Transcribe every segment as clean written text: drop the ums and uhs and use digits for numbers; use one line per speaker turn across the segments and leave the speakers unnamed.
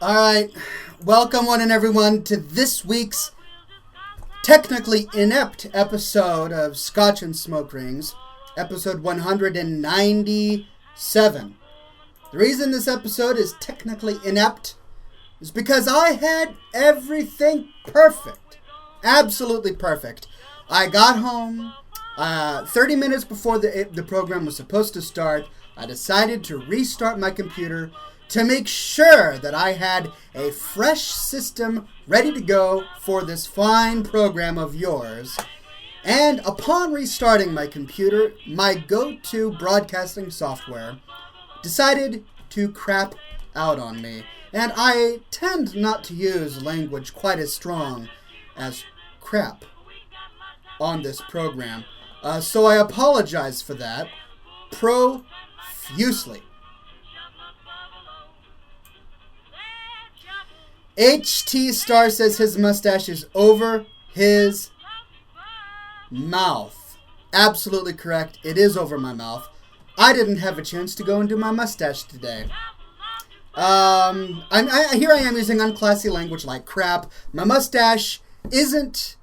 Alright, welcome one and everyone to this week's technically inept episode of Scotch and Smoke Rings, episode 197. The reason this episode is technically inept is because I had everything perfect. Absolutely perfect. I got home 30 minutes before the program was supposed to start. I decided to restart my computer to make sure that I had a fresh system ready to go for this fine program of yours. And upon restarting my computer, my go-to broadcasting software decided to crap out on me. And I tend not to use language quite as strong as crap on this program. So I apologize for that profusely. HT Star says his mustache is over his mouth. Absolutely correct. It is over my mouth. I didn't have a chance to go and do my mustache today. Here I am using unclassy language like crap. My mustache isn't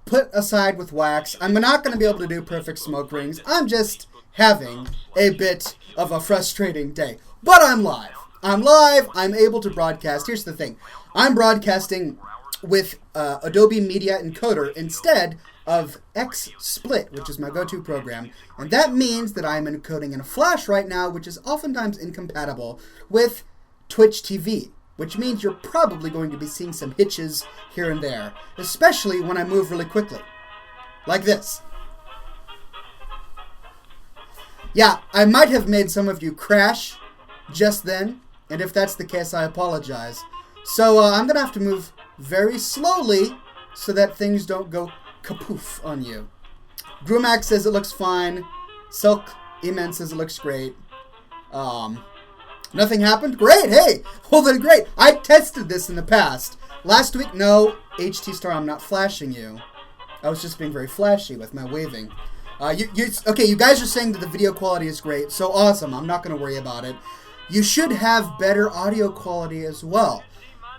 put aside with wax. I'm not going to be able to do perfect smoke rings. I'm just having a bit of a frustrating day. But I'm live. I'm able to broadcast. Here's the thing. I'm broadcasting with Adobe Media Encoder instead of XSplit, which is my go-to program. And that means that I'm encoding in a Flash right now, which is oftentimes incompatible with Twitch TV, which means you're probably going to be seeing some hitches here and there, especially when I move really quickly. Like this. Yeah, I might have made some of you crash just then. And if that's the case, I apologize. So I'm going to have to move very slowly so that things don't go kapoof on you. Grumac says it looks fine. Silk Eman says it looks great. Nothing happened? Great, hey! Well then, great. I tested this in the past. Last week, no, HT Star, I'm not flashing you. I was just being very flashy with my waving. Okay, you guys are saying that the video quality is great, so awesome. I'm not going to worry about it. You should have better audio quality as well.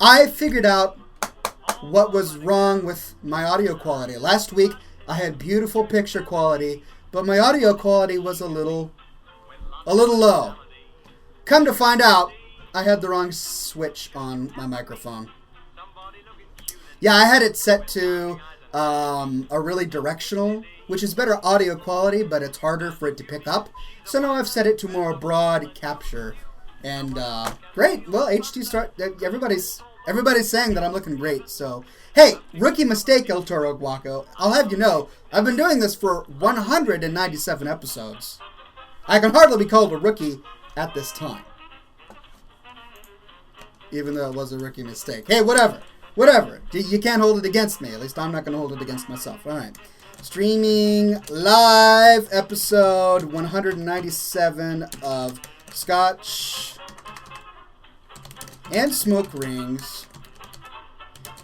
I figured out what was wrong with my audio quality. Last week, I had beautiful picture quality, but my audio quality was a little low. Come to find out, I had the wrong switch on my microphone. Yeah, I had it set to a really directional, which is better audio quality, but it's harder for it to pick up. So now I've set it to more broad capture. And great. Well, HT Star, everybody's saying that I'm looking great. So, hey, rookie mistake, El Toro Guaco. I'll have you know, I've been doing this for 197 episodes. I can hardly be called a rookie at this time. Even though it was a rookie mistake. Hey, whatever. You can't hold it against me. At least I'm not going to hold it against myself. All right. Streaming live episode 197 of Scotch and Smoke Rings.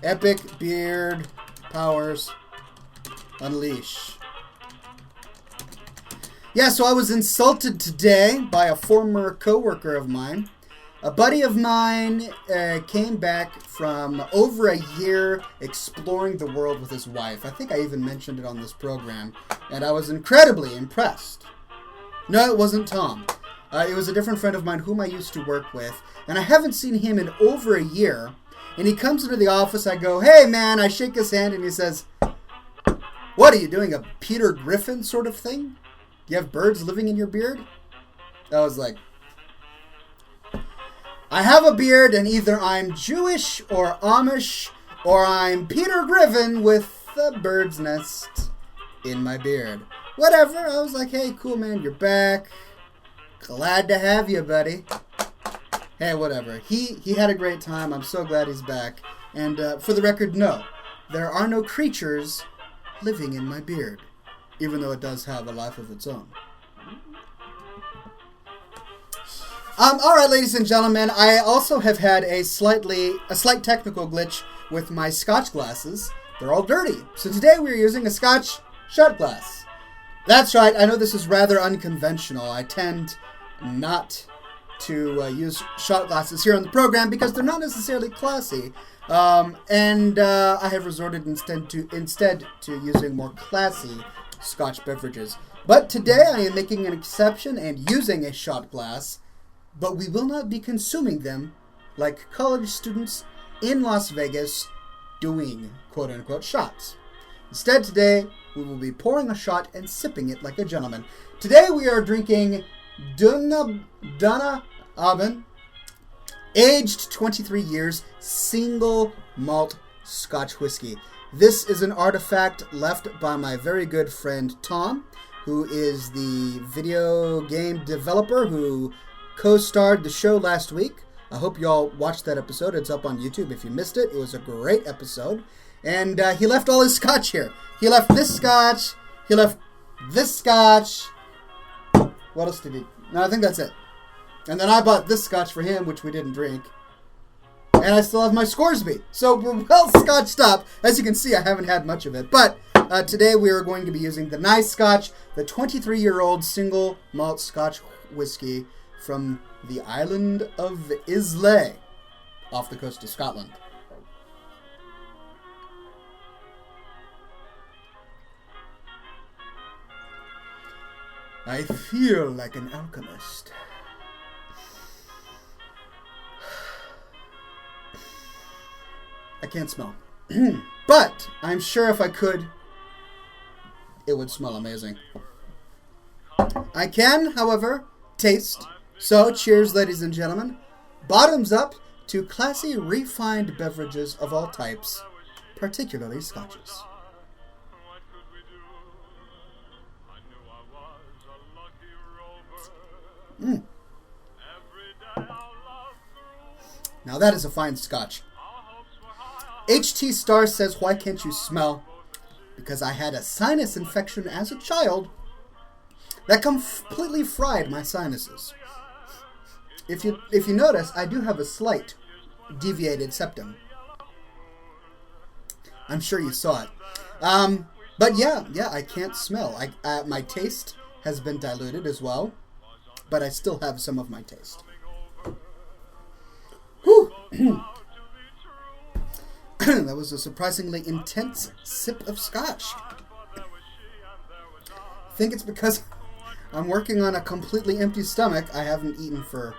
Epic Beard Powers Unleash. Yeah, so I was insulted today by a former coworker of mine. A buddy of mine came back from over a year exploring the world with his wife. I think I even mentioned it on this program. And I was incredibly impressed. No, it wasn't Tom. It was a different friend of mine whom I used to work with. And I haven't seen him in over a year. And he comes into the office. I go, hey, man. I shake his hand and he says, what, are you doing a Peter Griffin sort of thing? Do you have birds living in your beard? I was like, I have a beard and either I'm Jewish or Amish or I'm Peter Griffin with a bird's nest in my beard. Whatever. I was like, hey, cool, man. You're back. Glad to have you, buddy. Hey, whatever. He had a great time. I'm so glad he's back. And for the record, no. There are no creatures living in my beard. Even though it does have a life of its own. Alright, ladies and gentlemen. I also have had a slight technical glitch with my Scotch glasses. They're all dirty. So today we're using a Scotch shot glass. That's right. I know this is rather unconventional. I tend not to use shot glasses here on the program because they're not necessarily classy. And I have resorted instead to using more classy Scotch beverages. But today I am making an exception and using a shot glass, but we will not be consuming them like college students in Las Vegas doing quote-unquote shots. Instead today, we will be pouring a shot and sipping it like a gentleman. Today we are drinking DigitalDNAGames, aged 23 years, single malt Scotch whiskey. This is an artifact left by my very good friend Tom, who is the video game developer who co-starred the show last week. I hope you all watched that episode. It's up on YouTube if you missed it. It was a great episode. And he left all his Scotch here. He left this Scotch. He left this Scotch. What else did he? No, I think that's it. And then I bought this Scotch for him, which we didn't drink. And I still have my Scoresby. So we're well Scotched up. As you can see, I haven't had much of it. But today we are going to be using the nice Scotch, the 23-year-old single malt Scotch whiskey from the island of Islay, off the coast of Scotland. I feel like an alchemist. I can't smell. But I'm sure if I could, it would smell amazing. I can, however, taste. So, cheers, ladies and gentlemen. Bottoms up to classy, refined beverages of all types, particularly Scotches. Now that is a fine Scotch. HT Star says, why can't you smell? Because I had a sinus infection as a child that completely fried my sinuses. If you notice, I do have a slight deviated septum. I'm sure you saw it. But yeah, I can't smell. My taste has been diluted as well, but I still have some of my taste. Whew. That was a surprisingly intense sip of Scotch. I think it's because I'm working on a completely empty stomach. I haven't eaten for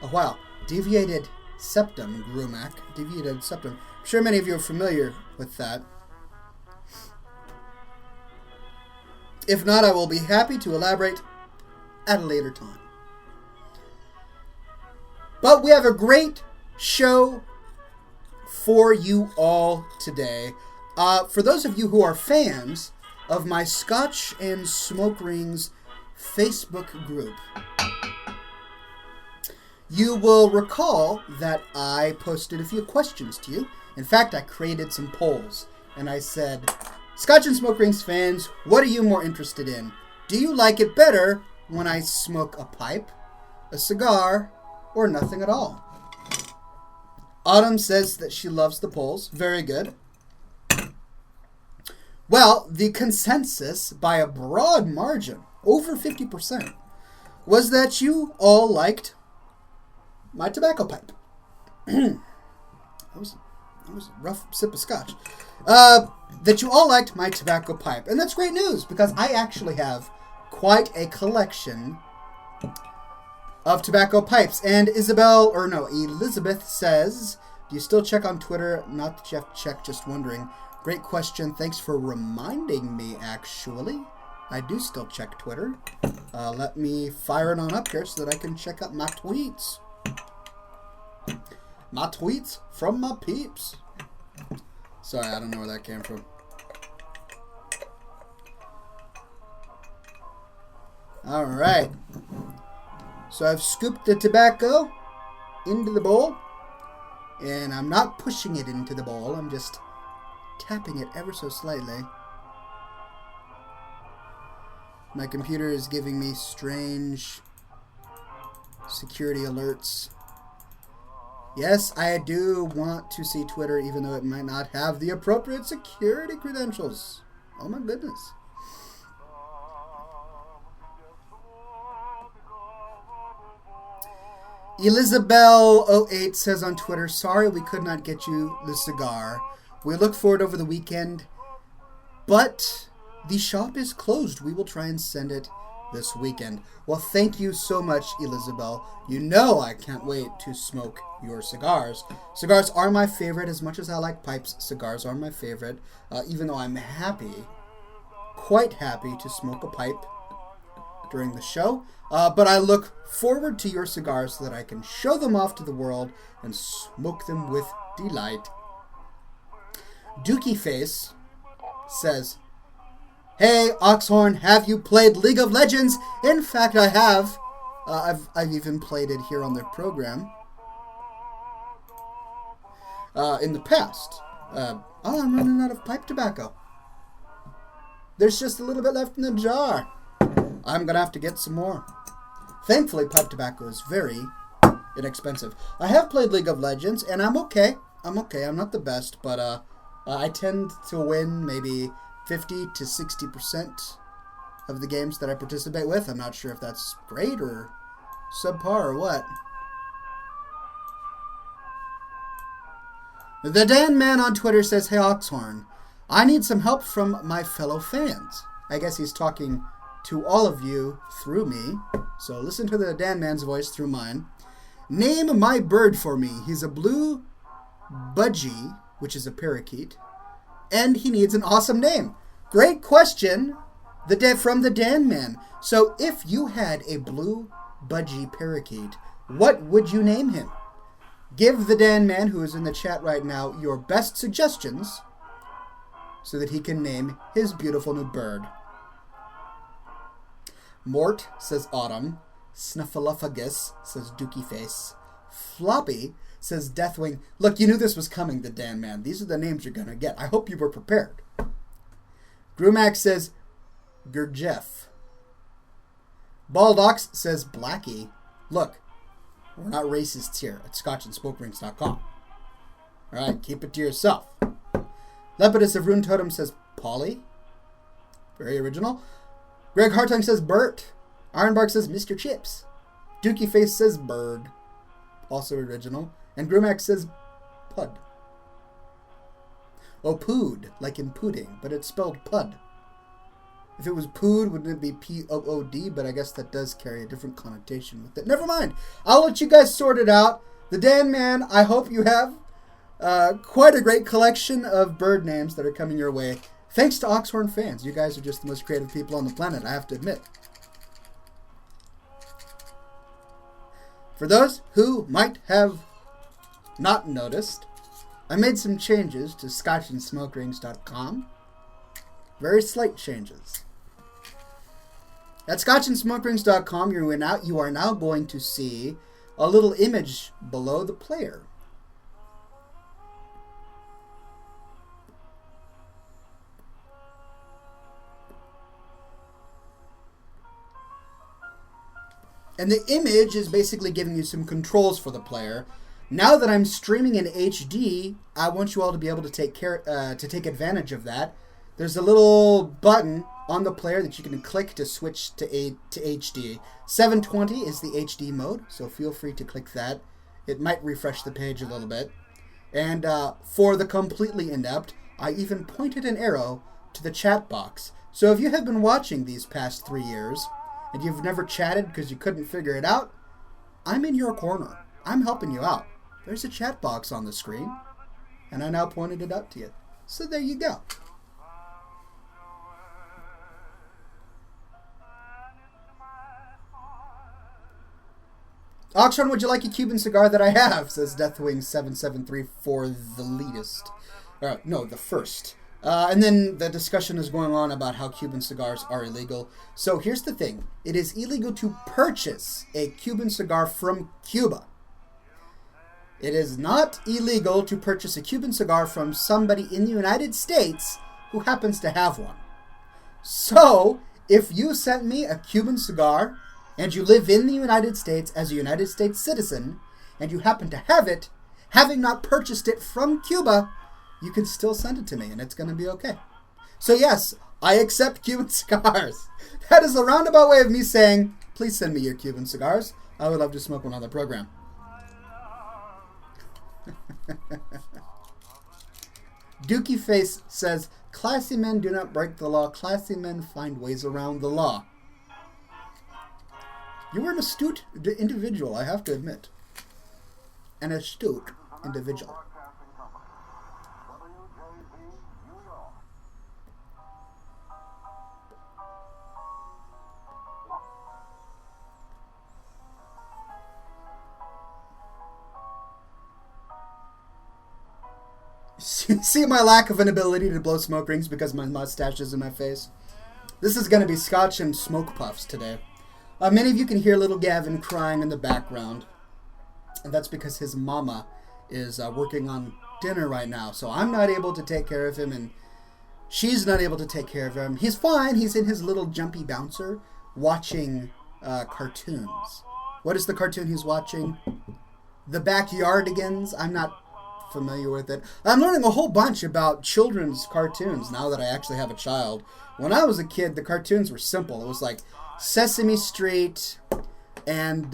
a while. Deviated septum, Grumac. Deviated septum. I'm sure many of you are familiar with that. If not, I will be happy to elaborate at a later time. But we have a great show for you all today. For those of you who are fans of my Scotch and Smoke Rings Facebook group, you will recall that I posted a few questions to you. In fact, I created some polls, and I said, Scotch and Smoke Rings fans, what are you more interested in? Do you like it better when I smoke a pipe, a cigar, or nothing at all? Autumn says that she loves the polls. Very good. Well, the consensus, by a broad margin, over 50%, was that you all liked my tobacco pipe. that was a rough sip of Scotch. That you all liked my tobacco pipe. And that's great news, because I actually have quite a collection of tobacco pipes. And Elizabeth says, do you still check on Twitter? Not that you have to check, just wondering. Great question. Thanks for reminding me, actually. I do still check Twitter. Let me fire it on up here so that I can check out my tweets. My tweets from my peeps. Sorry, I don't know where that came from. Alright. So I've scooped the tobacco into the bowl. And I'm not pushing it into the bowl. I'm just tapping it ever so slightly. My computer is giving me strange security alerts. Yes, I do want to see Twitter, even though it might not have the appropriate security credentials. Oh my goodness. Elizabeth08 says on Twitter, sorry we could not get you the cigar. We look forward over the weekend, but the shop is closed. We will try and send it this weekend. Well, thank you so much, Elizabeth. You know I can't wait to smoke your cigars. Cigars are my favorite. As much as I like pipes, cigars are my favorite. Even though I'm quite happy to smoke a pipe during the show. But I look forward to your cigars so that I can show them off to the world and smoke them with delight. Dookie Face says, hey, Oxhorn, have you played League of Legends? In fact, I have. I've even played it here on their program. In the past. I'm running out of pipe tobacco. There's just a little bit left in the jar. I'm going to have to get some more. Thankfully, pipe tobacco is very inexpensive. I have played League of Legends, and I'm okay. I'm not the best, but I tend to win maybe 50 to 60% of the games that I participate with. I'm not sure if that's great or subpar or what. The Dan Man on Twitter says, hey Oxhorn, I need some help from my fellow fans. I guess he's talking to all of you through me. So listen to the Dan Man's voice through mine. Name my bird for me. He's a blue budgie, which is a parakeet, and he needs an awesome name. Great question from the Dan Man. So if you had a blue budgie parakeet, what would you name him? Give the Dan Man, who is in the chat right now, your best suggestions so that he can name his beautiful new bird. Mort says Autumn. Snuffleupagus says Dookie Face. Floppy says Deathwing. Look, you knew this was coming, the Dan Man. These are the names you're going to get. I hope you were prepared. Grumax says Gurdjieff. Baldox says Blackie. Look, we're not racists here at ScotchAndSmokeRings.com. Alright, keep it to yourself. Lepidus of Rune Totem says Polly. Very original. Greg Hartung says Bert. Ironbark says Mr. Chips. Dookie Face says Bird. Also original. And Grumax says Pud. Oh, Pood, like in pudding, but it's spelled Pud. If it was Pood, wouldn't it be P-O-O-D? But I guess that does carry a different connotation with it. Never mind. I'll let you guys sort it out. The Dan Man, I hope you have quite a great collection of bird names that are coming your way. Thanks to Oxhorn fans. You guys are just the most creative people on the planet, I have to admit. For those who might have not noticed, I made some changes to ScotchAndSmokeRings.com. Very slight changes. At ScotchAndSmokeRings.com, you are now going to see a little image below the player. And the image is basically giving you some controls for the player. Now that I'm streaming in HD, I want you all to be able to take advantage of that. There's a little button on the player that you can click to switch to HD. 720 is the HD mode, so feel free to click that. It might refresh the page a little bit. And for the completely inept, I even pointed an arrow to the chat box. So if you have been watching these past 3 years, and you've never chatted because you couldn't figure it out, I'm in your corner. I'm helping you out. There's a chat box on the screen, and I now pointed it up to you. So there you go. Oxhorn, would you like a Cuban cigar that I have? Says Deathwing773 for the latest. No, the first. And then the discussion is going on about how Cuban cigars are illegal. So here's the thing. It is illegal to purchase a Cuban cigar from Cuba. It is not illegal to purchase a Cuban cigar from somebody in the United States who happens to have one. So, if you sent me a Cuban cigar and you live in the United States as a United States citizen and you happen to have it, having not purchased it from Cuba, you can still send it to me, and it's going to be okay. So yes, I accept Cuban cigars. That is a roundabout way of me saying, please send me your Cuban cigars. I would love to smoke one on the program. Dookie Face says, classy men do not break the law. Classy men find ways around the law. You were an astute individual, I have to admit. An astute individual. See my lack of an ability to blow smoke rings because my mustache is in my face? This is going to be Scotch and smoke puffs today. Many of you can hear little Gavin crying in the background. And that's because his mama is working on dinner right now. So I'm not able to take care of him, and she's not able to take care of him. He's fine. He's in his little jumpy bouncer watching cartoons. What is the cartoon he's watching? The Backyardigans. I'm not familiar with it. I'm learning a whole bunch about children's cartoons now that I actually have a child. When I was a kid, the cartoons were simple. It was like Sesame Street and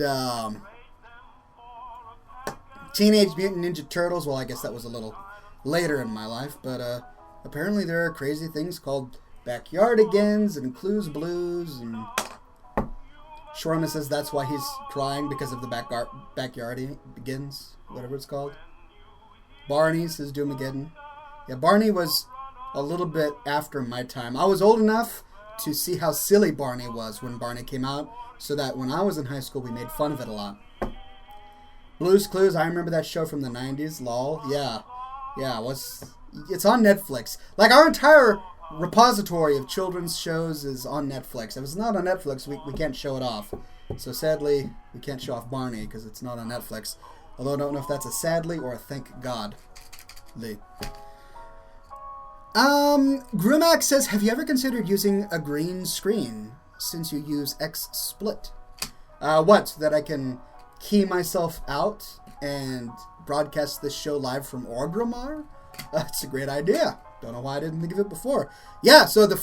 Teenage Mutant Ninja Turtles. Well, I guess that was a little later in my life, but apparently there are crazy things called Backyardigans and Clues Blues, and Shorma says that's why he's crying, because of the Backyardigans, whatever it's called. Barney says Doomageddon. Yeah, Barney was a little bit after my time. I was old enough to see how silly Barney was when Barney came out, so that when I was in high school, we made fun of it a lot. Blue's Clues, I remember that show from the 90s, lol. Yeah, it's on Netflix. Like, our entire repository of children's shows is on Netflix. If it's not on Netflix, we can't show it off. So sadly, we can't show off Barney because it's not on Netflix. Although I don't know if that's a sadly or a thank God. Grumac says, have you ever considered using a green screen since you use XSplit? What? So that I can key myself out and broadcast this show live from Orgrimmar? That's a great idea. Don't know why I didn't think of it before. Yeah, so the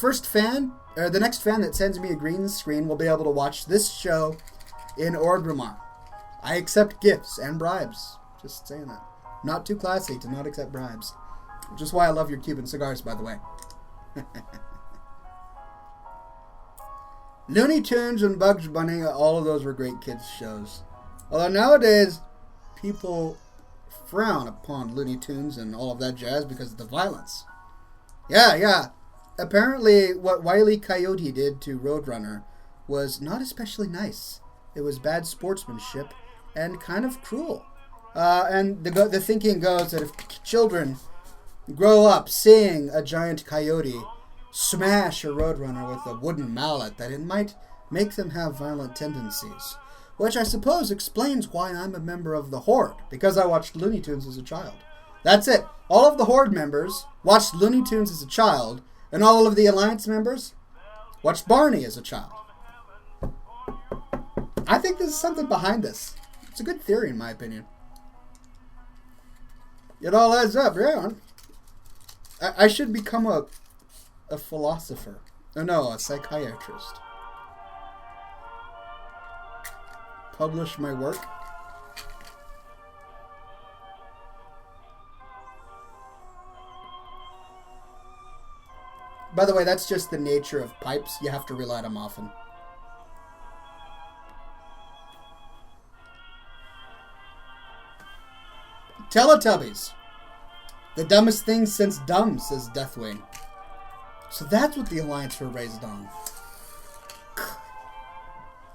next fan that sends me a green screen will be able to watch this show in Orgrimmar. I accept gifts and bribes. Just saying that. Not too classy to not accept bribes. Which is why I love your Cuban cigars, by the way. Looney Tunes and Bugs Bunny, all of those were great kids' shows. Although nowadays, people frown upon Looney Tunes and all of that jazz because of the violence. Yeah. Apparently, what Wile E. Coyote did to Roadrunner was not especially nice. It was bad sportsmanship and kind of cruel. And the thinking goes that if children grow up seeing a giant coyote smash a roadrunner with a wooden mallet, that it might make them have violent tendencies. Which I suppose explains why I'm a member of the Horde, because I watched Looney Tunes as a child. That's it. All of the Horde members watched Looney Tunes as a child, and all of the Alliance members watched Barney as a child. I think there's something behind this. It's a good theory, in my opinion. It all adds up, yeah. I should become a philosopher. Oh, no, a psychiatrist. Publish my work. By the way, that's just the nature of pipes. You have to relight them often. Teletubbies. The dumbest thing since dumb, says Deathwing. So that's what the Alliance were raised on.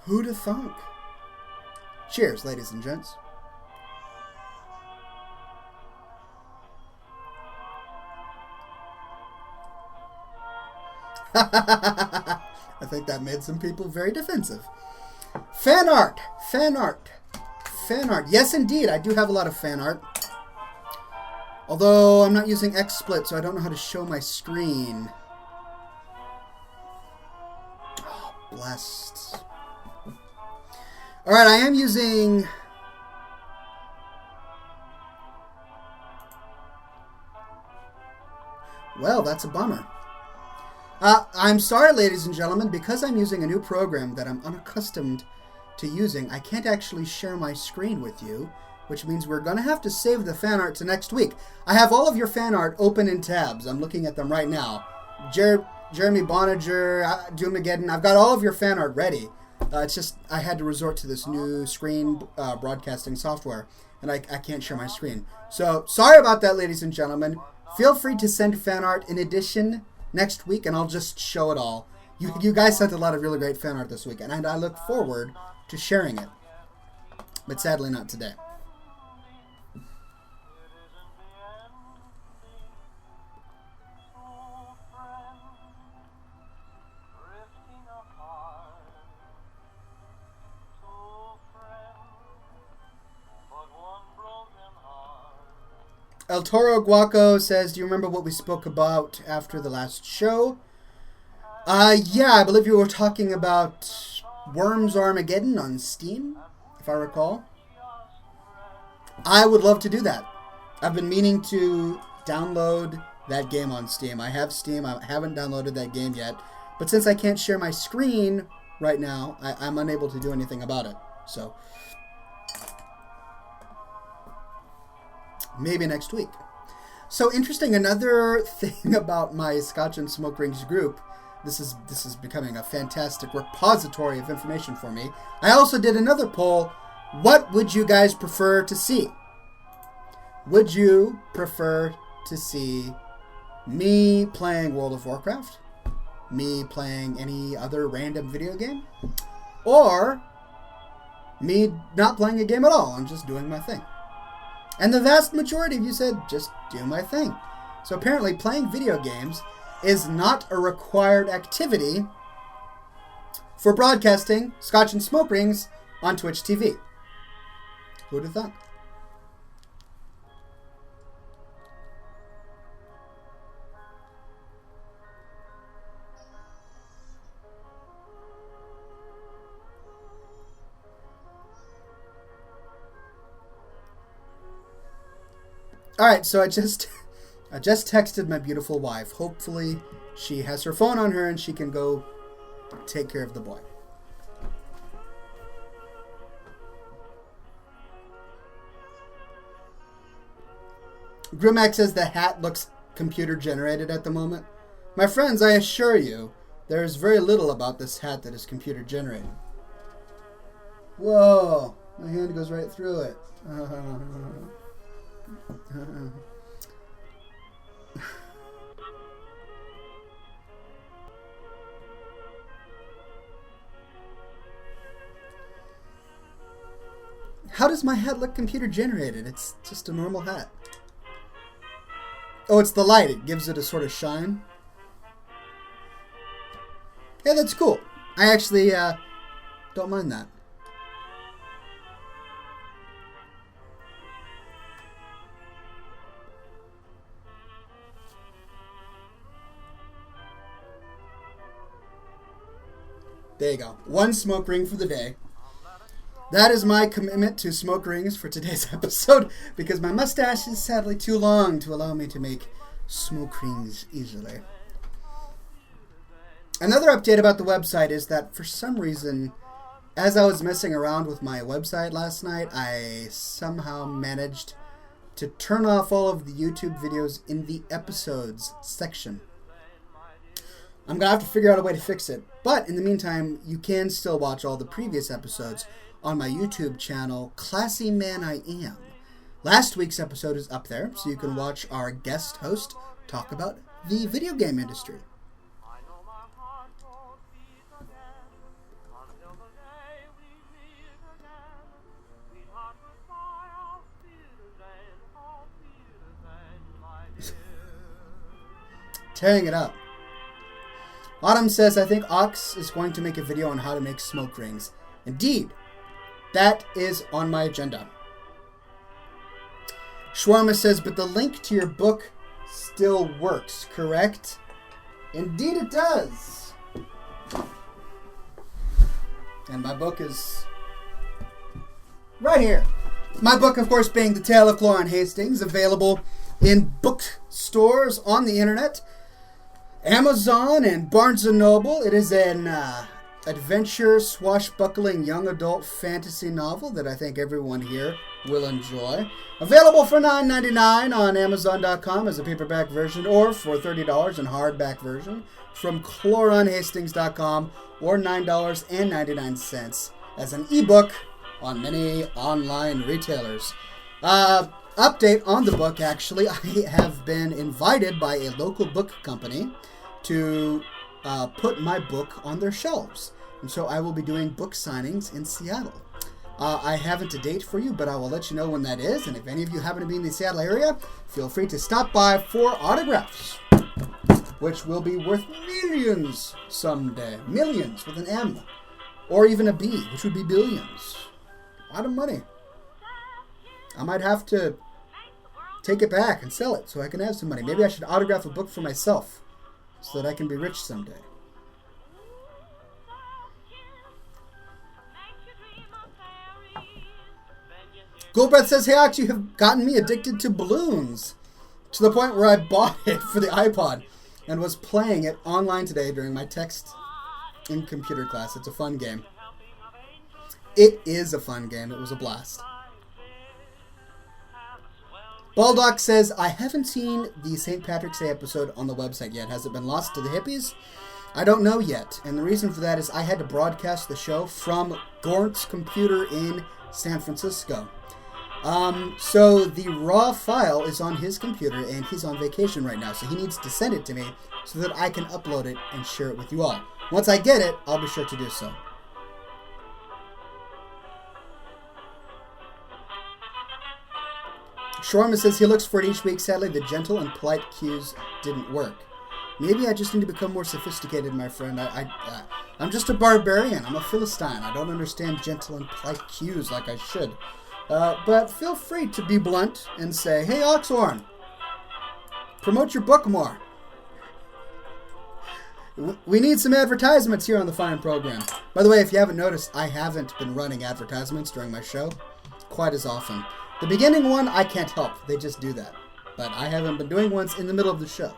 Who'da thunk? Cheers, ladies and gents. I think that made some people very defensive. Fan art. Yes, indeed, I do have a lot of fan art. Although I'm not using XSplit, so I don't know how to show my screen. Oh, blessed. Alright, I am using... Well, that's a bummer. I'm sorry, ladies and gentlemen, because I'm using a new program that I'm unaccustomed to using, I can't actually share my screen with you which means we're going to have to save the fan art to next week. I have all of your fan art open in tabs. I'm looking at them right now. Jeremy Boninger, Doomageddon, I've got all of your fan art ready. It's just I had to resort to this new screen broadcasting software, and I can't share my screen. So sorry about that, ladies and gentlemen. Feel free to send fan art in addition next week, and I'll just show it all. You guys sent a lot of really great fan art this week, and I look forward to sharing it. But sadly not today. El Toro Guaco says, do you remember what we spoke about after the last show? Yeah, I believe you were talking about Worms Armageddon on Steam, if I recall. I would love to do that. I've been meaning to download that game on Steam. I have Steam. I haven't downloaded that game yet. But since I can't share my screen right now, I'm unable to do anything about it. So maybe next week. So interesting, another thing about my Scotch and Smoke Rings group, this is becoming a fantastic repository of information for me. I also did another poll. What would you guys prefer to see? Would you prefer to see me playing World of Warcraft? Me playing any other random video game? Or me not playing a game at all and just doing my thing? And the vast majority of you said, just do my thing. So apparently playing video games is not a required activity for broadcasting Scotch and Smoke Rings on Twitch TV. Who would have thought? Alright, so I just texted my beautiful wife. Hopefully she has her phone on her and she can go take care of the boy. Grimax says the hat looks computer generated at the moment. My friends, I assure you, there is very little about this hat that is computer generated. Whoa, my hand goes right through it. How does my hat look computer generated? It's just a normal hat. Oh, it's the light. It gives it a sort of shine. Yeah, that's cool. I actually don't mind that. There you go. One smoke ring for the day. That is my commitment to smoke rings for today's episode, because my mustache is sadly too long to allow me to make smoke rings easily. Another update about the website is that for some reason, as I was messing around with my website last night, I somehow managed to turn off all of the YouTube videos in the episodes section. I'm going to have to figure out a way to fix it. But in the meantime, you can still watch all the previous episodes on my YouTube channel, Classy Man I Am. Last week's episode is up there, so you can watch our guest host talk about the video game industry. Tearing it up. Autumn says, I think Ox is going to make a video on how to make smoke rings. Indeed, that is on my agenda. Shawarma says, but the link to your book still works, correct? Indeed it does. And my book is right here. My book, of course, being The Tale of Cloran Hastings, available in bookstores on the internet. Amazon and Barnes & Noble. It is an adventure, swashbuckling, young adult fantasy novel that I think everyone here will enjoy. Available for $9.99 on Amazon.com as a paperback version, or for $30 in hardback version from ChloronHastings.com, or $9.99 as an ebook on many online retailers. Update on the book, actually. I have been invited by a local book company to put my book on their shelves. And so I will be doing book signings in Seattle. I haven't a date for you, but I will let you know when that is. And if any of you happen to be in the Seattle area, feel free to stop by for autographs, which will be worth millions someday. Millions with an M. Or even a B, which would be billions. A lot of money. I might have to take it back and sell it so I can have some money. Maybe I should autograph a book for myself so that I can be rich someday. Goldbreath says, hey Ox, you have gotten me addicted to balloons to the point where I bought it for the iPod and was playing it online today during my text in computer class. It's a fun game. It is a fun game. It was a blast. Baldock says, I haven't seen the St. Patrick's Day episode on the website yet. Has it been lost to the hippies? I don't know yet. And the reason for that is I had to broadcast the show from Gort's computer in San Francisco. So the raw file is on his computer and he's on vacation right now. So he needs to send it to me so that I can upload it and share it with you all. Once I get it, I'll be sure to do so. Shawarma says he looks for it each week. Sadly, the gentle and polite cues didn't work. Maybe I just need to become more sophisticated, my friend. I'm just a barbarian. I'm a Philistine. I don't understand gentle and polite cues like I should. But feel free to be blunt and say, hey, Oxhorn, promote your book more. We need some advertisements here on the fine program. By the way, if you haven't noticed, I haven't been running advertisements during my show quite as often. The beginning one, I can't help. They just do that. But I haven't been doing ones in the middle of the show.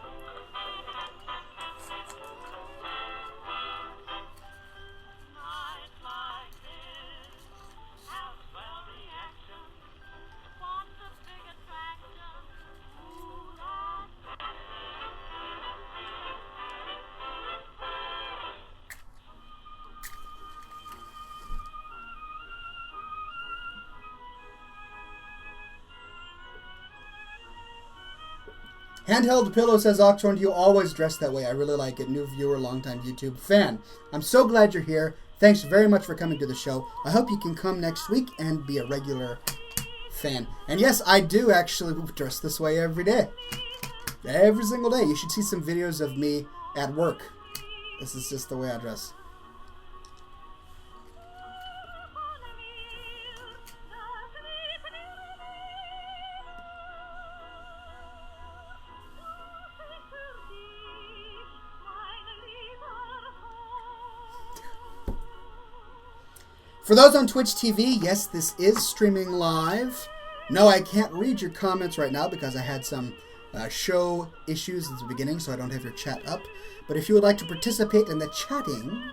Handheld Pillow says, Oxhorn, you always dress that way. I really like it. New viewer, longtime YouTube fan. I'm so glad you're here. Thanks very much for coming to the show. I hope you can come next week and be a regular fan. And yes, I do actually dress this way every day. Every single day. You should see some videos of me at work. This is just the way I dress. For those on Twitch TV, yes, this is streaming live. No, I can't read your comments right now because I had some show issues at the beginning, so I don't have your chat up. But if you would like to participate in the chatting,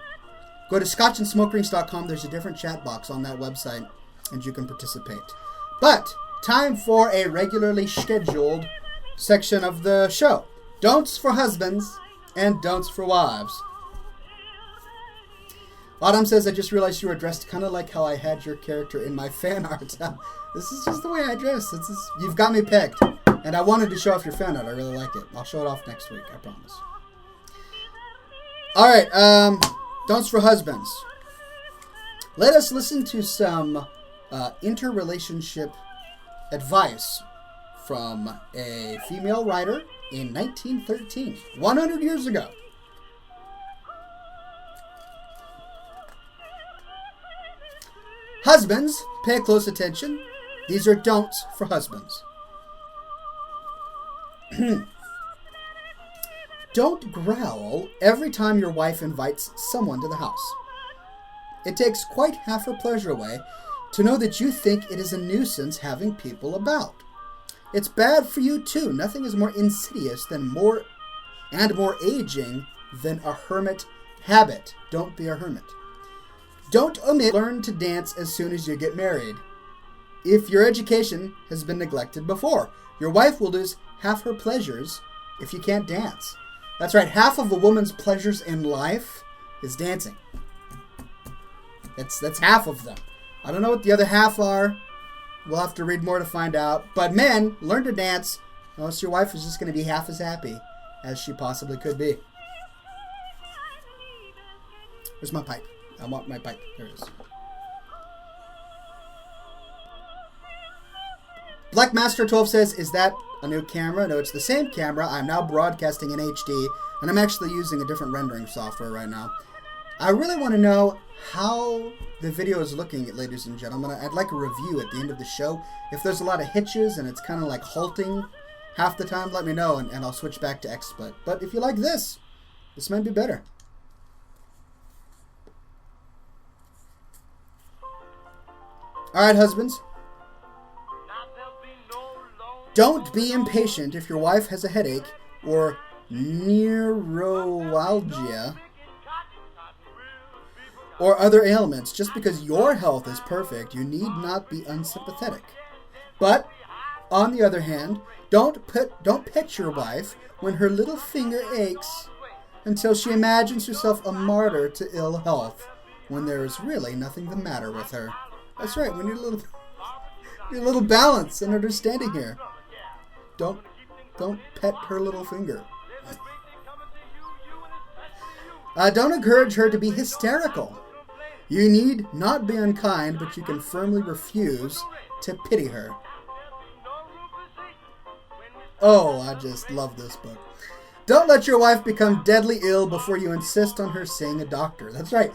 go to scotchandsmokerings.com. There's a different chat box on that website, and you can participate. But time for a regularly scheduled section of the show. Don'ts for husbands and don'ts for wives. Autumn says, I just realized you were dressed kind of like how I had your character in my fan art. This is just the way I dress. You've got me pegged. And I wanted to show off your fan art. I really like it. I'll show it off next week, I promise. Alright, don'ts for husbands. Let us listen to some interrelationship advice from a female writer in 1913, 100 years ago. Husbands, pay close attention. These are don'ts for husbands. Don't growl every time your wife invites someone to the house. It takes quite half her pleasure away to know that you think it is a nuisance having people about. It's bad for you too. Nothing is more insidious than more aging than a hermit habit. Don't be a hermit. Don't omit learn to dance as soon as you get married. If your education has been neglected before, your wife will lose half her pleasures if you can't dance. That's right, half of a woman's pleasures in life is dancing. That's half of them. I don't know what the other half are. We'll have to read more to find out. But men, learn to dance, or else your wife is just going to be half as happy as she possibly could be. Where's my pipe? I want my pipe. There it is. Blackmaster12 says, is that a new camera? No, it's the same camera. I'm now broadcasting in HD, and I'm actually using a different rendering software right now. I really want to know how the video is looking, ladies and gentlemen. I'd like a review at the end of the show. If there's a lot of hitches and it's kind of like halting half the time, let me know, and I'll switch back to XSplit. But if you like this might be better. Alright, husbands. Don't be impatient if your wife has a headache or neuralgia or other ailments. Just because your health is perfect, you need not be unsympathetic. But, on the other hand, don't pet your wife when her little finger aches until she imagines herself a martyr to ill health when there is really nothing the matter with her. That's right, we need a little balance and understanding here. Don't pet her little finger. Don't encourage her to be hysterical. You need not be unkind, but you can firmly refuse to pity her. Oh, I just love this book. Don't let your wife become deadly ill before you insist on her seeing a doctor. That's right.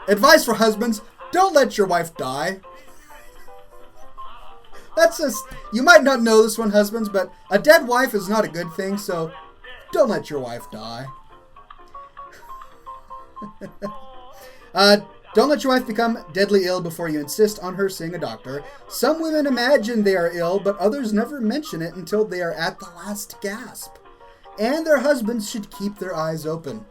Advice for husbands, don't let your wife die. That's just, you might not know this one, husbands, but a dead wife is not a good thing, so don't let your wife die. Don't let your wife become deadly ill before you insist on her seeing a doctor. Some women imagine they are ill, but others never mention it until they are at the last gasp. And their husbands should keep their eyes open.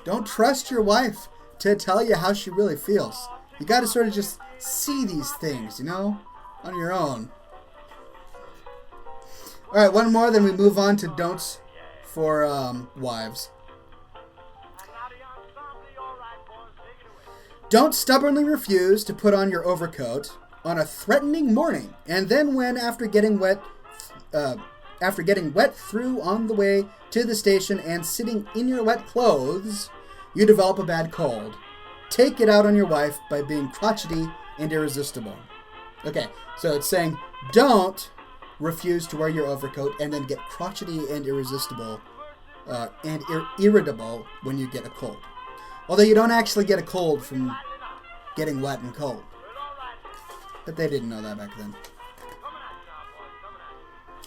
Don't trust your wife to tell you how she really feels. You got to sort of just see these things, you know, on your own. All right, one more, then we move on to don'ts for wives. Don't stubbornly refuse to put on your overcoat on a threatening morning, and then when, after getting wet through on the way to the station and sitting in your wet clothes, you develop a bad cold. Take it out on your wife by being crotchety and irresistible. Okay, so it's saying don't refuse to wear your overcoat and then get crotchety and irresistible and irritable when you get a cold. Although you don't actually get a cold from getting wet and cold. But they didn't know that back then.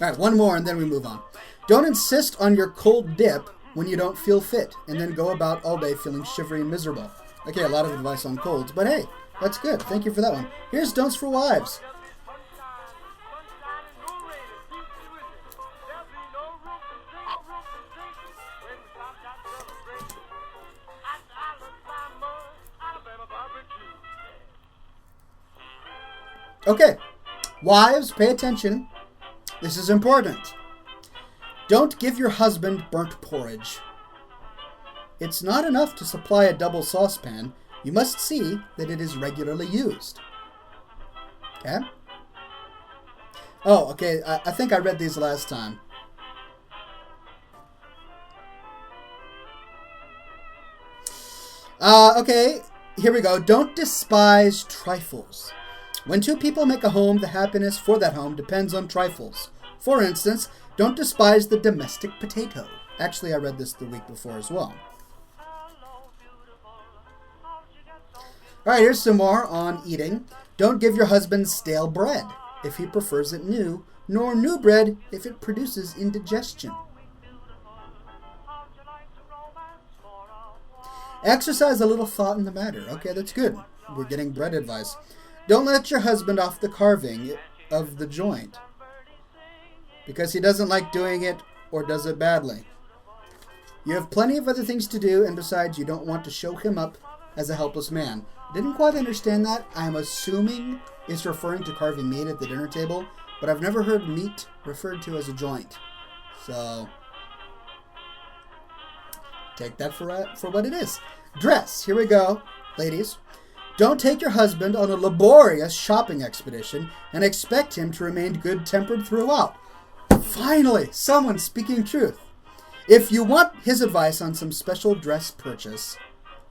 Alright, one more and then we move on. Don't insist on your cold dip when you don't feel fit and then go about all day feeling shivery and miserable. Okay, a lot of advice on colds, but hey, that's good. Thank you for that one. Here's don'ts for wives. Okay, wives, pay attention. This is important. Don't give your husband burnt porridge. It's not enough to supply a double saucepan. You must see that it is regularly used. Okay? Oh, okay, I think I read these last time. Okay, here we go. Don't despise trifles. When two people make a home, the happiness for that home depends on trifles. For instance, don't despise the domestic potato. Actually, I read this the week before as well. Alright, here's some more on eating. Don't give your husband stale bread if he prefers it new, nor new bread if it produces indigestion. Exercise a little thought in the matter. Okay, that's good. We're getting bread advice. Don't let your husband off the carving of the joint because he doesn't like doing it or does it badly. You have plenty of other things to do, and besides, you don't want to show him up as a helpless man. Didn't quite understand that. I'm assuming it's referring to carving meat at the dinner table, but I've never heard meat referred to as a joint. So, take that for what it is. Dress. Here we go, ladies. Don't take your husband on a laborious shopping expedition and expect him to remain good-tempered throughout. Finally, someone speaking truth. If you want his advice on some special dress purchase,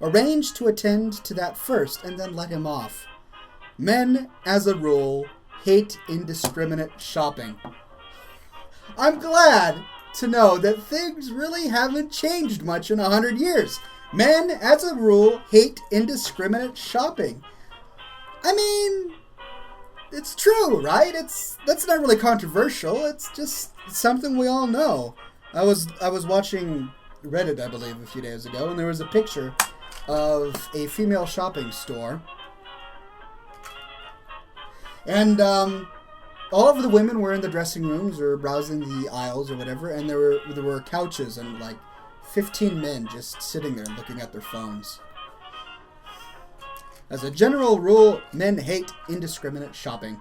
arrange to attend to that first and then let him off. Men, as a rule, hate indiscriminate shopping. I'm glad to know that things really haven't changed much in 100 years. Men, as a rule, hate indiscriminate shopping. I mean, it's true, right? That's not really controversial. It's just something we all know. I was watching Reddit, I believe, a few days ago, and there was a picture of a female shopping store. And all of the women were in the dressing rooms or browsing the aisles or whatever, and there were couches and like 15 men just sitting there looking at their phones. As a general rule, men hate indiscriminate shopping.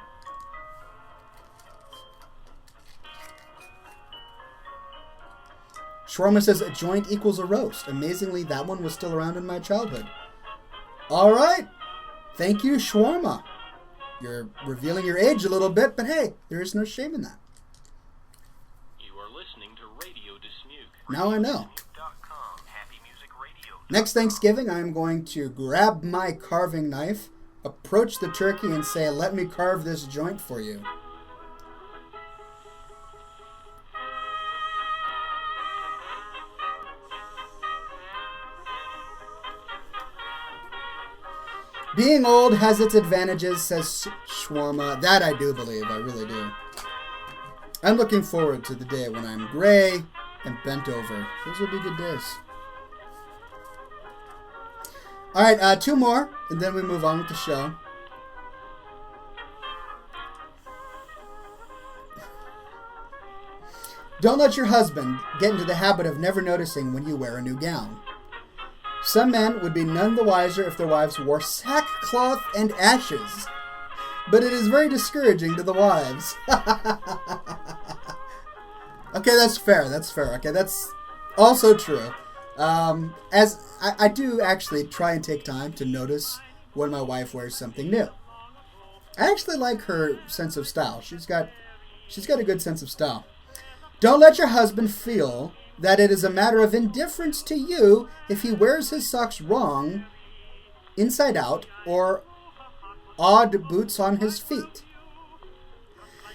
Shawarma says a joint equals a roast. Amazingly, that one was still around in my childhood. All right. Thank you, Shawarma. You're revealing your age a little bit, but hey, there is no shame in that.
You are listening to Radio Dismuke.
Now I know. Next Thanksgiving, I'm going to grab my carving knife, approach the turkey, and say, "Let me carve this joint for you." Being old has its advantages, says Shawarma. That I do believe. I really do. I'm looking forward to the day when I'm gray and bent over. Those will be good days. All right, 2 more, and then we move on with the show. Don't let your husband get into the habit of never noticing when you wear a new gown. Some men would be none the wiser if their wives wore sackcloth and ashes, but it is very discouraging to the wives. Okay, that's fair. That's fair. Okay, that's also true. As I do actually try and take time to notice when my wife wears something new. I actually like her sense of style. She's got a good sense of style. Don't let your husband feel that it is a matter of indifference to you if he wears his socks wrong, inside out, or odd boots on his feet.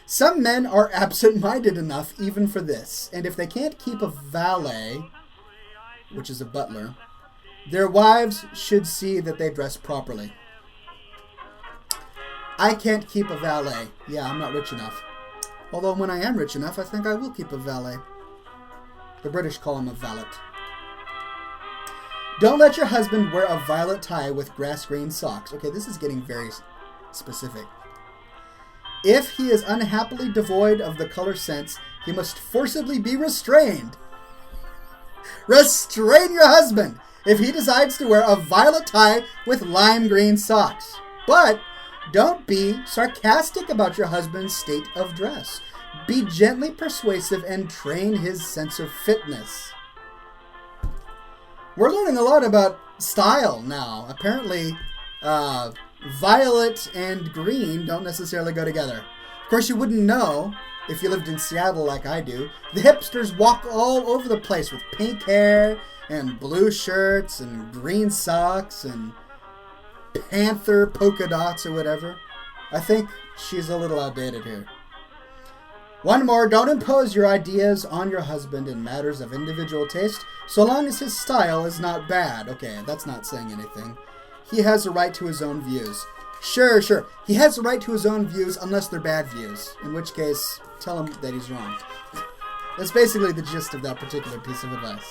Some men are absent-minded enough even for this, and if they can't keep a valet, which is a butler, their wives should see that they dress properly. I can't keep a valet. Yeah, I'm not rich enough. Although when I am rich enough, I think I will keep a valet. The British call him a valet. Don't let your husband wear a violet tie with grass green socks. Okay, this is getting very specific. If he is unhappily devoid of the color sense, he must forcibly be restrained. Restrain your husband if he decides to wear a violet tie with lime green socks. But don't be sarcastic about your husband's state of dress. Be gently persuasive and train his sense of fitness. We're learning a lot about style now. Apparently, violet and green don't necessarily go together. Of course, you wouldn't know if you lived in Seattle like I do. The hipsters walk all over the place with pink hair and blue shirts and green socks and panther polka dots or whatever. I think she's a little outdated here. One more, don't impose your ideas on your husband in matters of individual taste, so long as his style is not bad. Okay, that's not saying anything. He has a right to his own views. Sure. He has a right to his own views unless they're bad views, in which case, tell him that he's wrong. That's basically the gist of that particular piece of advice.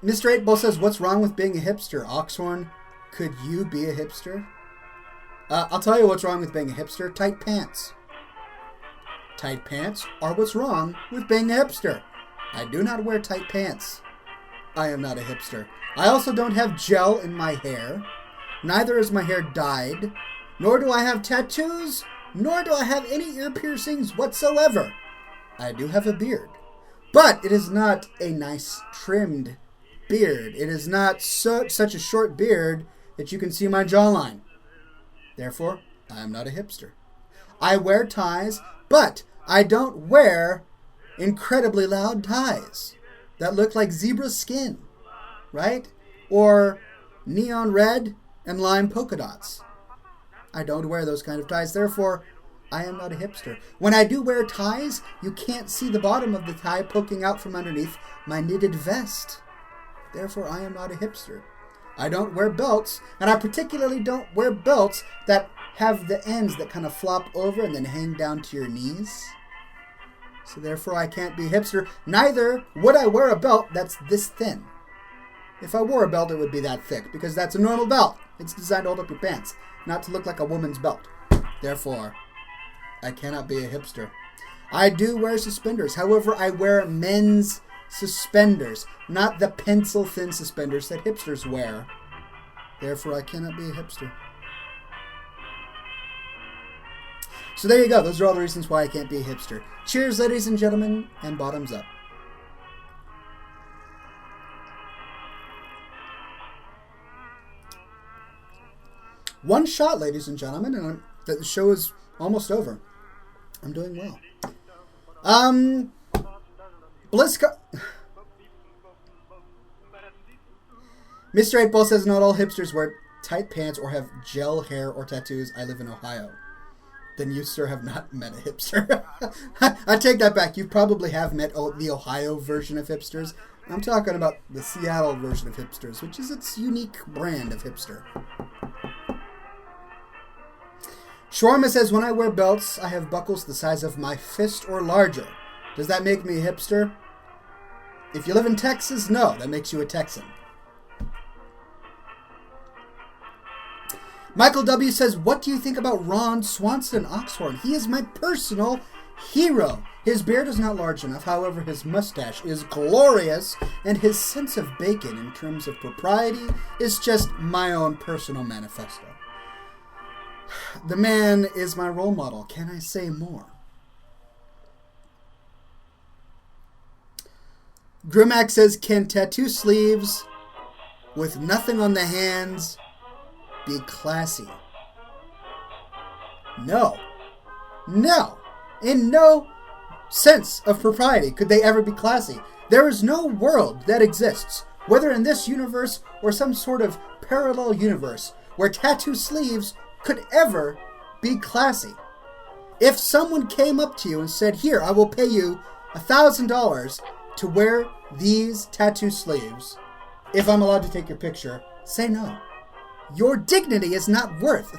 Mr. 8 Ball says, what's wrong with being a hipster? Oxhorn, could you be a hipster? I'll tell you what's wrong with being a hipster. Tight pants. Tight pants are what's wrong with being a hipster. I do not wear tight pants. I am not a hipster. I also don't have gel in my hair. Neither is my hair dyed. Nor do I have tattoos. Nor do I have any ear piercings whatsoever. I do have a beard. But it is not a nice trimmed beard. It is not such a short beard that you can see my jawline. Therefore, I am not a hipster. I wear ties, but I don't wear incredibly loud ties that look like zebra skin, right? Or neon red and lime polka dots. I don't wear those kind of ties. Therefore, I am not a hipster. When I do wear ties, you can't see the bottom of the tie poking out from underneath my knitted vest. Therefore, I am not a hipster. I don't wear belts, and I particularly don't wear belts that have the ends that kind of flop over and then hang down to your knees. So therefore, I can't be a hipster. Neither would I wear a belt that's this thin. If I wore a belt, it would be that thick, because that's a normal belt. It's designed to hold up your pants, not to look like a woman's belt. Therefore, I cannot be a hipster. I do wear suspenders. However, I wear men's suspenders, not the pencil-thin suspenders that hipsters wear. Therefore, I cannot be a hipster. So there you go. Those are all the reasons why I can't be a hipster. Cheers, ladies and gentlemen, and bottoms up. One shot, ladies and gentlemen, and the show is almost over. I'm doing well. BlizzCon. Mr. 8-Ball says not all hipsters wear tight pants or have gel hair or tattoos. I live in Ohio. Then you, sir, have not met a hipster. I take that back. You probably have met the Ohio version of hipsters. I'm talking about the Seattle version of hipsters, which is its unique brand of hipster. Shawarma says, when I wear belts, I have buckles the size of my fist or larger. Does that make me a hipster? If you live in Texas, no, that makes you a Texan. Michael W. says, what do you think about Ron Swanson Oxhorn? He is my personal hero. His beard is not large enough, however, his mustache is glorious, and his sense of bacon in terms of propriety is just my own personal manifesto. The man is my role model. Can I say more? Grimac says, can tattoo sleeves with nothing on the hands be classy? No. No. In no sense of propriety could they ever be classy. There is no world that exists, whether in this universe or some sort of parallel universe, where tattoo sleeves could ever be classy. If someone came up to you and said, here, I will pay you $1,000 to wear these tattoo sleeves, if I'm allowed to take your picture, say no. Your dignity is not worth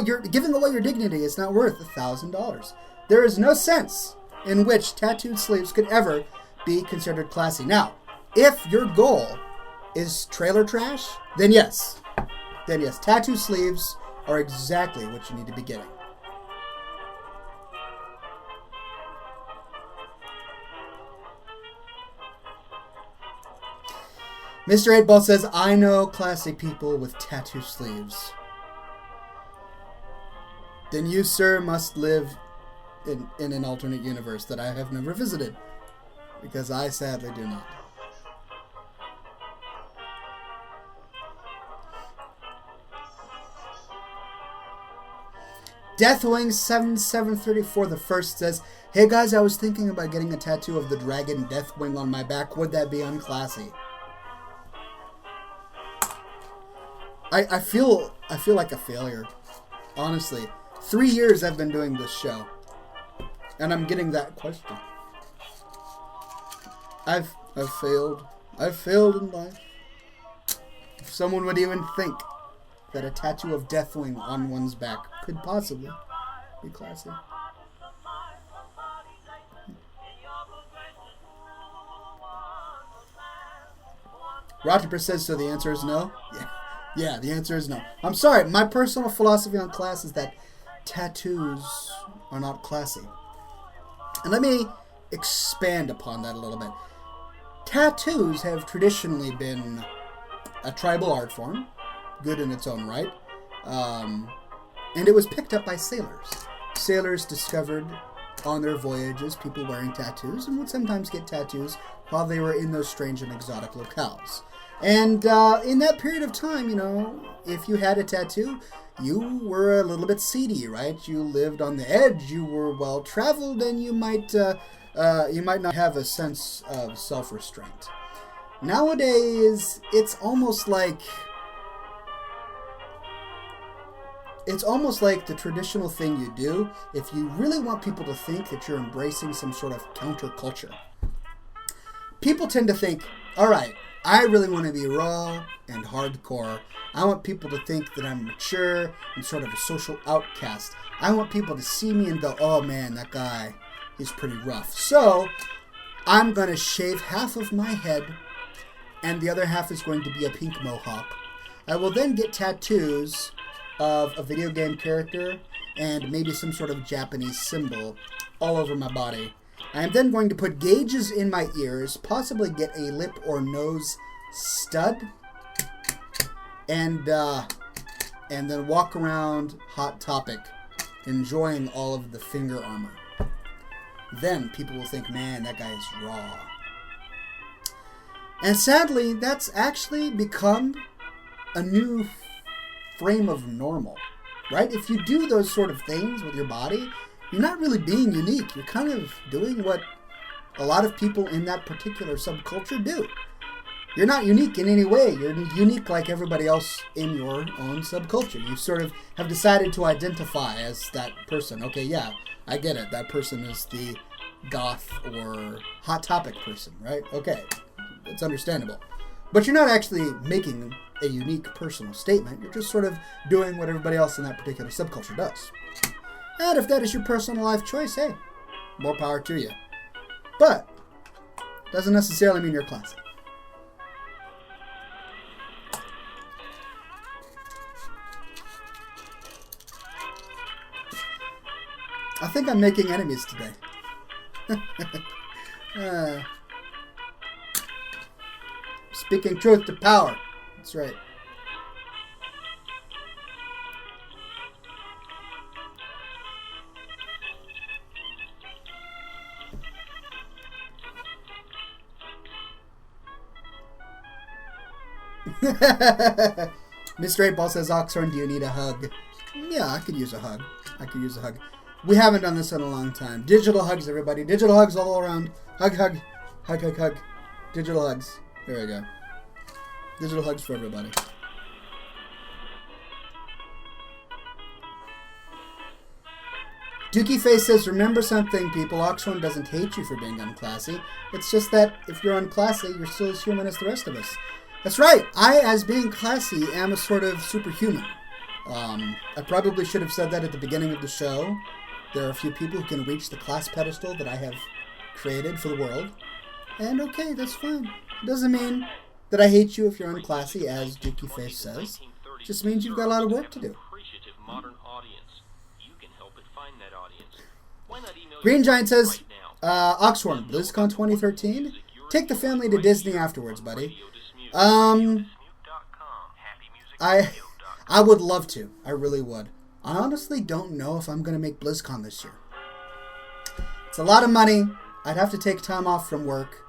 you're giving away your dignity is not worth $1,000. There is no sense in which tattooed sleeves could ever be considered classy. Now, if your goal is trailer trash, then yes. Then yes, tattoo sleeves are exactly what you need to be getting. Mr. 8-Ball says, I know classy people with tattoo sleeves. Then you, sir, must live in an alternate universe that I have never visited, because I sadly do not. Deathwing7734 the first says, hey guys, I was thinking about getting a tattoo of the dragon Deathwing on my back. Would that be unclassy? I feel like a failure. Honestly. 3 years I've been doing this show. And I'm getting that question. I've failed. I've failed in life. If someone would even think that a tattoo of Deathwing on one's back could possibly be classy. Roger says, so the answer is no? Yeah, the answer is no. I'm sorry, my personal philosophy on class is that tattoos are not classy. And let me expand upon that a little bit. Tattoos have traditionally been a tribal art form, good in its own right, and it was picked up by sailors. Sailors discovered on their voyages people wearing tattoos and would sometimes get tattoos while they were in those strange and exotic locales. And in that period of time, if you had a tattoo, you were a little bit seedy, right? You lived on the edge, you were well-traveled, and you might not have a sense of self-restraint. Nowadays, it's almost like the traditional thing you do if you really want people to think that you're embracing some sort of counterculture. People tend to think, all right, I really want to be raw and hardcore. I want people to think that I'm mature and sort of a social outcast. I want people to see me and go, oh man, that guy, he's pretty rough. So I'm going to shave half of my head and the other half is going to be a pink mohawk. I will then get tattoos of a video game character and maybe some sort of Japanese symbol all over my body. I am then going to put gauges in my ears, possibly get a lip or nose stud, and then walk around Hot Topic, enjoying all of the finger armor. Then people will think, man, that guy is raw. And sadly, that's actually become a new frame of normal, right? If you do those sort of things with your body, you're not really being unique. You're kind of doing what a lot of people in that particular subculture do. You're not unique in any way. You're unique like everybody else in your own subculture. You sort of have decided to identify as that person. Okay, yeah, I get it. That person is the goth or Hot Topic person, right? Okay, it's understandable. But you're not actually making a unique personal statement. You're just sort of doing what everybody else in that particular subculture does. And if that is your personal life choice, hey, more power to you. But doesn't necessarily mean you're classy. I think I'm making enemies today. Speaking truth to power. That's right. Mr. 8-Ball says, Oxhorn, do you need a hug? Yeah, I could use a hug. We haven't done this in a long time. Digital hugs, everybody. Digital hugs all around. Hug, hug. Hug, hug, hug. Digital hugs. There we go. Digital hugs for everybody. Dookie Face says, remember something, people. Oxhorn doesn't hate you for being unclassy. It's just that if you're unclassy, you're still as human as the rest of us. That's right. I, as being classy, am a sort of superhuman. I probably should have said that at the beginning of the show. There are a few people who can reach the class pedestal that I have created for the world. And okay, that's fine. It doesn't mean that I hate you if you're unclassy, as Dookie Face says. It just means you've got a lot of work to do. Green Giant says, Oxhorn, BlizzCon 2013? Take the family to Disney afterwards, buddy. I would love to. I really would. I honestly don't know if I'm going to make BlizzCon this year. It's a lot of money. I'd have to take time off from work.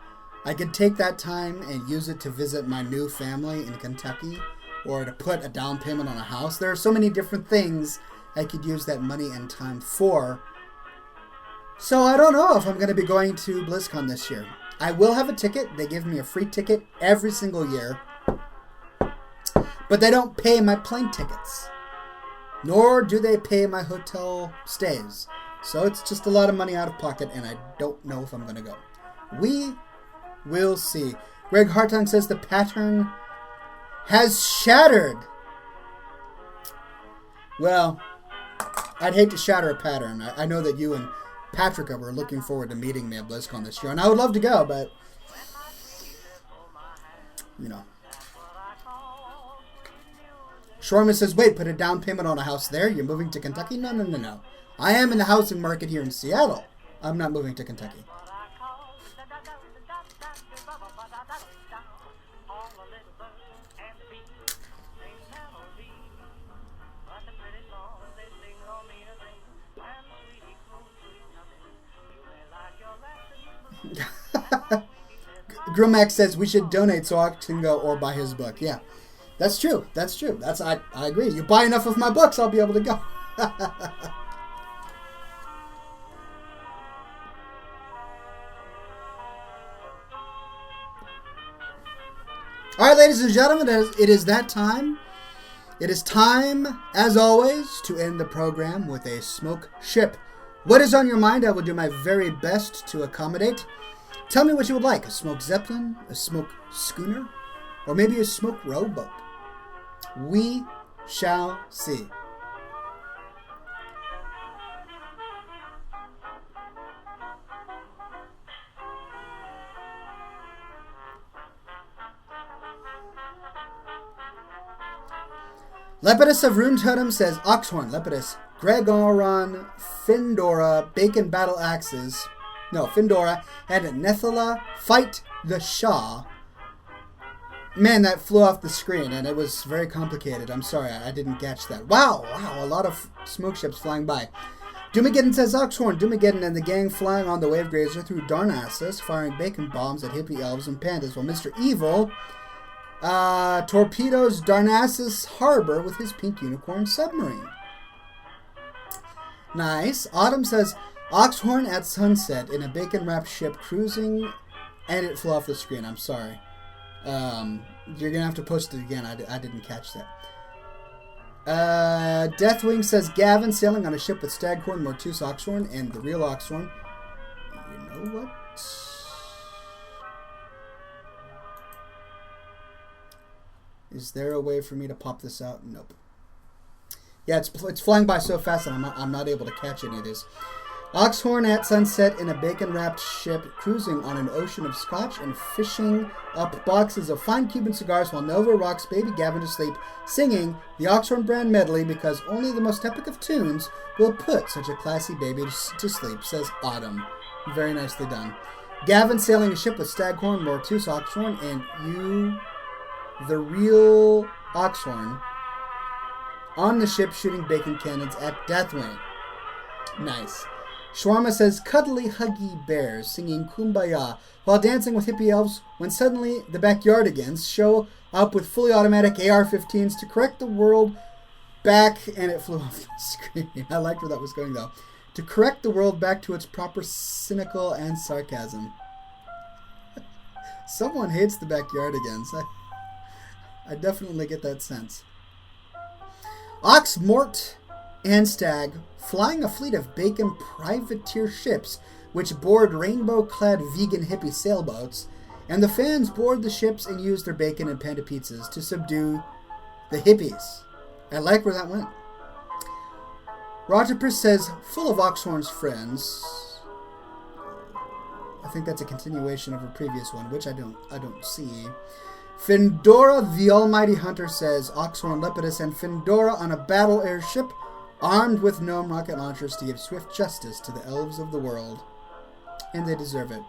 I could take that time and use it to visit my new family in Kentucky or to put a down payment on a house. There are so many different things I could use that money and time for. So I don't know if I'm going to be going to BlizzCon this year. I will have a ticket. They give me a free ticket every single year. But they don't pay my plane tickets. Nor do they pay my hotel stays. So it's just a lot of money out of pocket, and I don't know if I'm going to go. We will see. Greg Hartung says the pattern has shattered. Well, I'd hate to shatter a pattern. I know that you and Patrick were looking forward to meeting me at BlizzCon this year, and I would love to go, but Shawarma says, wait, put a down payment on a house there? You're moving to Kentucky? No, no, no, no. I am in the housing market here in Seattle. I'm not moving to Kentucky. Grumax says we should donate so I can go or buy his book. Yeah, that's true. That's true. I agree. You buy enough of my books, I'll be able to go. All right, ladies and gentlemen, it is that time. It is time, as always, to end the program with a smoke ship. What is on your mind? I will do my very best to accommodate. Tell me what you would like. A smoke zeppelin, a smoke schooner, or maybe a smoke rowboat. We shall see. Lepidus of Rune Totem says Oxhorn, Lepidus, Gregoron, Findora, Bacon Battle Axes. No, Findora and Nethala fight the Shah. Man, that flew off the screen and it was very complicated. I'm sorry, I didn't catch that. Wow, a lot of smoke ships flying by. Doomageddon says Oxhorn, Doomageddon and the gang flying on the Wavegrazer through Darnassus, firing bacon bombs at hippie elves and pandas, while Mr. Evil torpedoes Darnassus Harbor with his pink unicorn submarine. Nice. Autumn says Oxhorn at sunset in a bacon-wrapped ship cruising, and it flew off the screen. I'm sorry. You're going to have to post it again. I didn't catch that. Deathwing says Gavin sailing on a ship with Staghorn, Mortus Oxhorn, and the real Oxhorn. You know what? Is there a way for me to pop this out? Nope. Yeah, it's flying by so fast that I'm not able to catch any of these. Oxhorn at sunset in a bacon-wrapped ship cruising on an ocean of Scotch and fishing up boxes of fine Cuban cigars while Nova rocks baby Gavin to sleep, singing the Oxhorn brand medley because only the most epic of tunes will put such a classy baby to sleep, says Autumn. Very nicely done. Gavin sailing a ship with Staghorn, Mortus Oxhorn, and you, the real Oxhorn, on the ship shooting bacon cannons at Deathwing. Nice. Shawarma says, cuddly, huggy bears singing Kumbaya while dancing with hippie elves when suddenly the backyardigans show up with fully automatic AR-15s to correct the world back, and it flew off the screen. I liked where that was going, though. To correct the world back to its proper cynical and sarcasm. Someone hates the backyardigans. I definitely get that sense. Ox, Mort, and Stag flying a fleet of bacon privateer ships which board rainbow-clad vegan hippie sailboats, and the fans board the ships and use their bacon and panda pizzas to subdue the hippies. I like where that went. Rotopus says, full of Oxhorn's friends. I think that's a continuation of a previous one, which I don't see. Findora the Almighty Hunter says, Oxhorn, Lepidus, and Findora on a battle airship armed with gnome rocket launchers to give swift justice to the elves of the world. And they deserve it.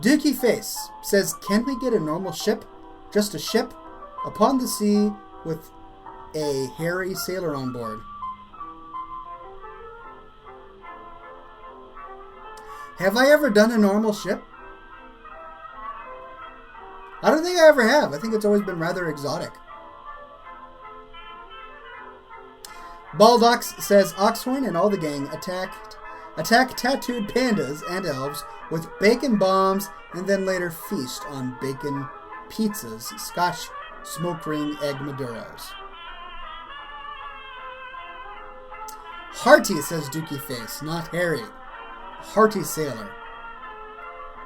Dookie Face says, can we get a normal ship? Just a ship upon the sea with a hairy sailor on board. Have I ever done a normal ship? I don't think I ever have. I think it's always been rather exotic. Baldox says Oxhorn and all the gang attack tattooed pandas and elves with bacon bombs and then later feast on bacon pizzas, Scotch smoke ring egg maduros. Hearty, says Dookie Face, not Harry. Hearty sailor.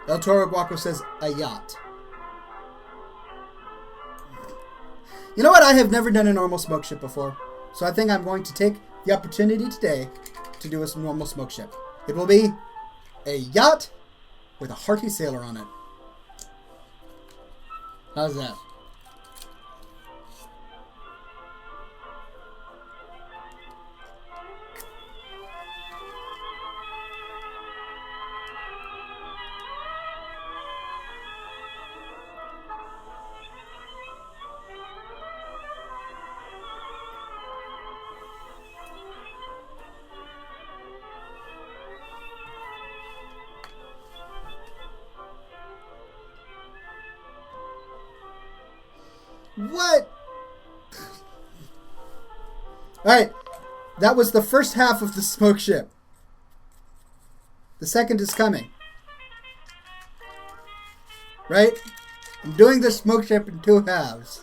El Toro Guaco says a yacht. You know what? I have never done a normal smoke ship before. So I think I'm going to take the opportunity today to do a normal smoke ship. It will be a yacht with a hearty sailor on it. How's that? What? Alright. That was the first half of the smoke ship. The second is coming. Right? I'm doing the smoke ship in 2 halves.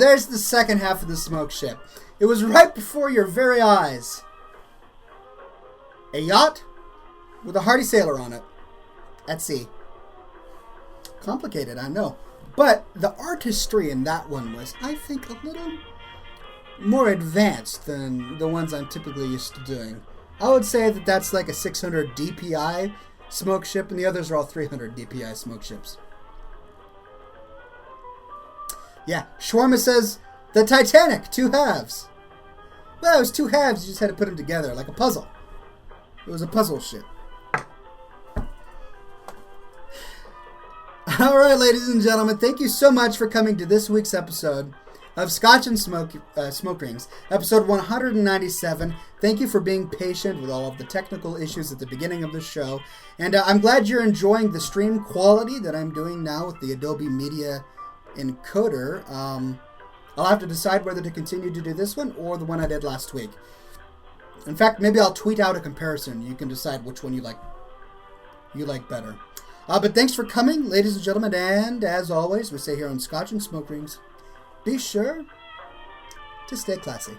There's the second half of the smoke ship. It was right before your very eyes. A yacht with a hardy sailor on it. At sea. Complicated, I know. But the artistry in that one was, I think, a little more advanced than the ones I'm typically used to doing. I would say that that's like a 600 DPI smoke ship, and the others are all 300 DPI smoke ships. Yeah, Shawarma says, the Titanic, 2 halves. Well, it was 2 halves, you just had to put them together, like a puzzle. It was a puzzle ship. Alright, ladies and gentlemen, thank you so much for coming to this week's episode of Scotch and Smoke Rings, episode 197. Thank you for being patient with all of the technical issues at the beginning of the show. And I'm glad you're enjoying the stream quality that I'm doing now with the Adobe Media Encoder. I'll have to decide whether to continue to do this one or the one I did last week. In fact, maybe I'll tweet out a comparison. You can decide which one you like better. But thanks for coming, ladies and gentlemen, and as always, we say here on Scotch and Smoke Rings, be sure to stay classy.